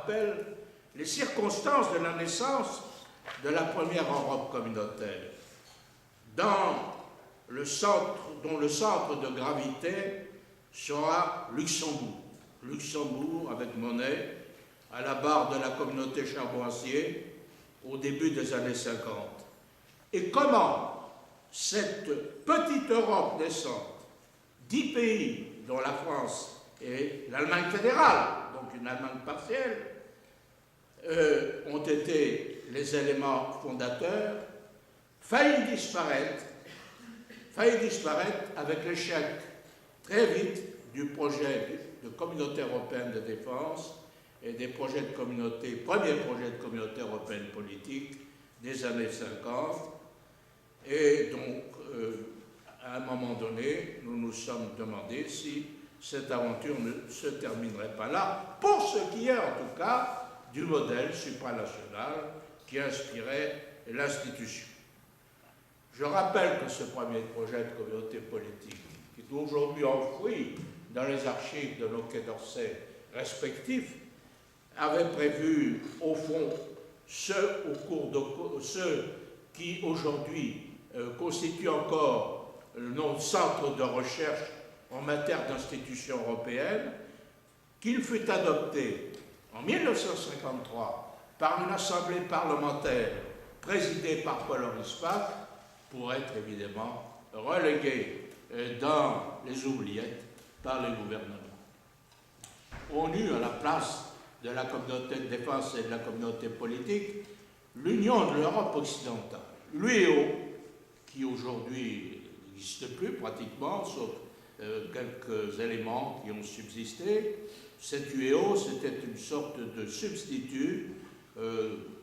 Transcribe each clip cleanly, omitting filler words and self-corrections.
rappelle les circonstances de la naissance de la première Europe communautaire, dont le centre de gravité sera Luxembourg. Luxembourg avec Monet à la barre de la communauté charbon-acier au début des années 50. Et comment cette petite Europe naissante, 10 pays dont la France et l'Allemagne fédérale, donc une Allemagne partielle, ont été les éléments fondateurs, faillit disparaître avec l'échec très vite du projet de communauté européenne de défense et des premiers projets de communauté européenne politique des années 50. Et donc, à un moment donné, nous nous sommes demandé si cette aventure ne se terminerait pas là, pour ce qui est en tout cas du modèle supranational qui inspirait l'institution. Je rappelle que ce premier projet de communauté politique, qui est aujourd'hui enfoui dans les archives de nos Quai d'Orsay respectifs, avait prévu, au fond, ceux qui aujourd'hui constituent encore nos centres de recherche en matière d'institutions européennes, qu'il fut adopté en 1953 par une assemblée parlementaire présidée par Paul-Henri Spaak pour être évidemment relégué dans les oubliettes par les gouvernements. On eut à la place de la communauté de défense et de la communauté politique l'Union de l'Europe occidentale, l'UEO, qui aujourd'hui n'existe plus pratiquement, sauf quelques éléments qui ont subsisté. Cette UEO, c'était une sorte de substitut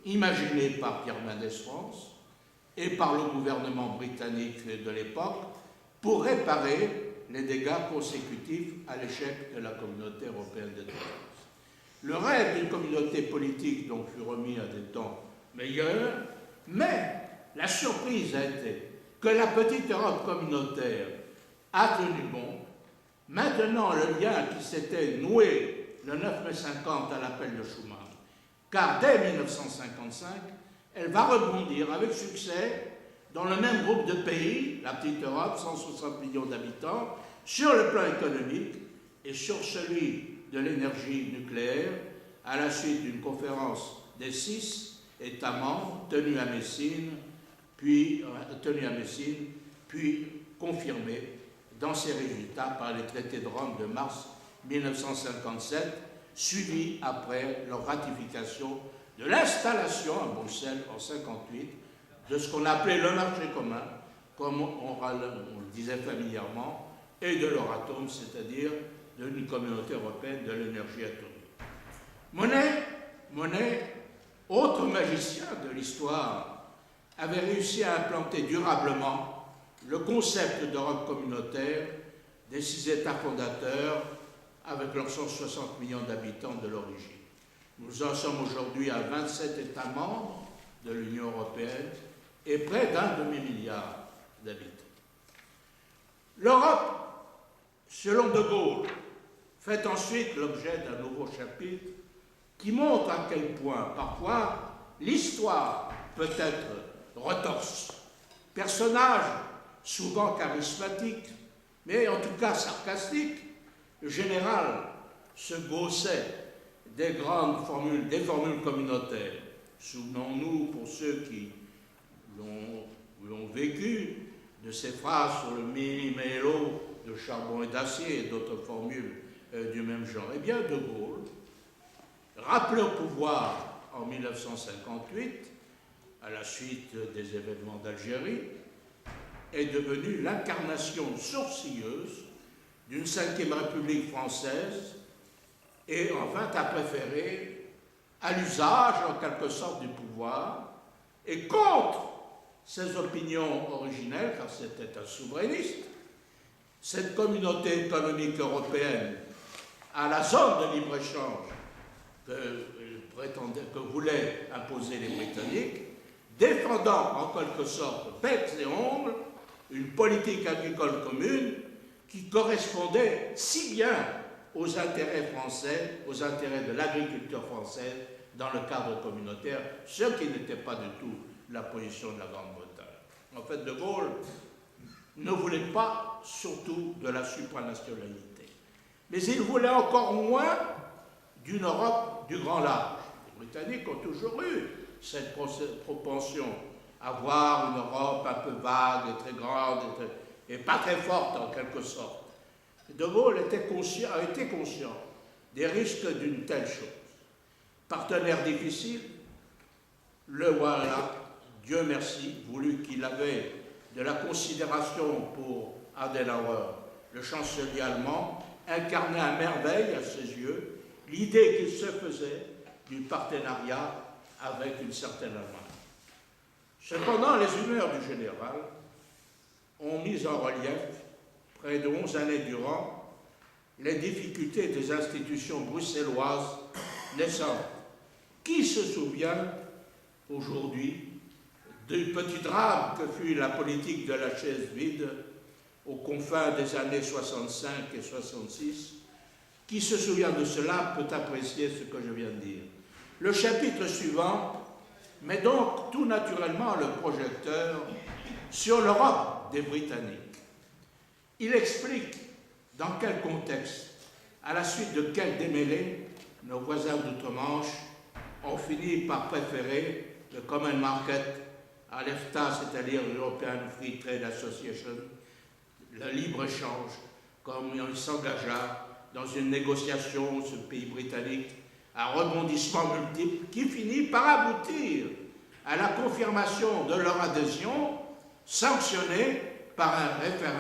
imaginé par Pierre Mendès France et par le gouvernement britannique de l'époque pour réparer les dégâts consécutifs à l'échec de la communauté européenne de défense. Le rêve d'une communauté politique donc fut remis à des temps meilleurs, mais la surprise a été que la petite Europe communautaire a tenu bon. Maintenant, le lien qui s'était noué le 9 mai 50 à l'appel de Schuman, car dès 1955, elle va rebondir avec succès dans le même groupe de pays, la petite Europe, 160 millions d'habitants, sur le plan économique et sur celui de l'énergie nucléaire, à la suite d'une conférence des 6 États membres tenue à Messine, puis confirmée dans ses résultats par les traités de Rome de mars 1957, suivis après leur ratification de l'installation à Bruxelles en 1958 de ce qu'on appelait le marché commun, comme on le disait familièrement, et de l'Euratom, c'est-à-dire d'une communauté européenne de l'énergie atomique. Monet, autre magicien de l'histoire, avait réussi à implanter durablement le concept d'Europe communautaire des 6 États fondateurs avec leurs 160 millions d'habitants de l'origine. Nous en sommes aujourd'hui à 27 États membres de l'Union européenne et près d'un demi-milliard d'habitants. L'Europe, selon De Gaulle, fait ensuite l'objet d'un nouveau chapitre qui montre à quel point, parfois, l'histoire peut être retorse. Personnage souvent charismatique, mais en tout cas sarcastique, le général se gaussait des grandes formules, des formules communautaires. Souvenons-nous, pour ceux qui l'ont vécu, de ces phrases sur le mini-mélo de charbon et d'acier et d'autres formules du même genre. Eh bien, De Gaulle, rappelé au pouvoir en 1958, à la suite des événements d'Algérie, est devenu l'incarnation sourcilleuse d'une 5e République française et en vint à préférer à l'usage, en quelque sorte, du pouvoir et contre ses opinions originelles, car c'était un souverainiste, cette communauté économique européenne à la zone de libre-échange que voulaient imposer les Britanniques, défendant en quelque sorte bec et ongles une politique agricole commune qui correspondait si bien aux intérêts français, aux intérêts de l'agriculture française dans le cadre communautaire, ce qui n'était pas du tout la position de la Grande-Bretagne. En fait, De Gaulle ne voulait pas surtout de la supranationalité, mais il voulait encore moins d'une Europe du grand large. Les Britanniques ont toujours eu cette propension à voir une Europe un peu vague et très grande et pas très forte en quelque sorte. De Gaulle a été conscient des risques d'une telle chose. Partenaire difficile, le voilà, Dieu merci, voulu qu'il avait de la considération pour Adenauer, le chancelier allemand, incarnait à merveille à ses yeux l'idée qu'il se faisait du partenariat avec une certaine Allemagne. Cependant, les humeurs du général ont mis en relief, près de 11 années durant, les difficultés des institutions bruxelloises naissantes. Qui se souvient aujourd'hui du petit drame que fut la politique de la chaise vide aux confins des années 65 et 66? Qui se souvient de cela peut apprécier ce que je viens de dire. Le chapitre suivant met donc tout naturellement le projecteur sur l'Europe des Britanniques. Il explique dans quel contexte, à la suite de quel démêlé, nos voisins d'outre-Manche ont fini par préférer le Common Market à l'EFTA, c'est-à-dire l'European Free Trade Association, le libre-échange, comme il s'engagea dans une négociation, ce pays britannique, un rebondissement multiple qui finit par aboutir à la confirmation de leur adhésion sanctionnée par un référendum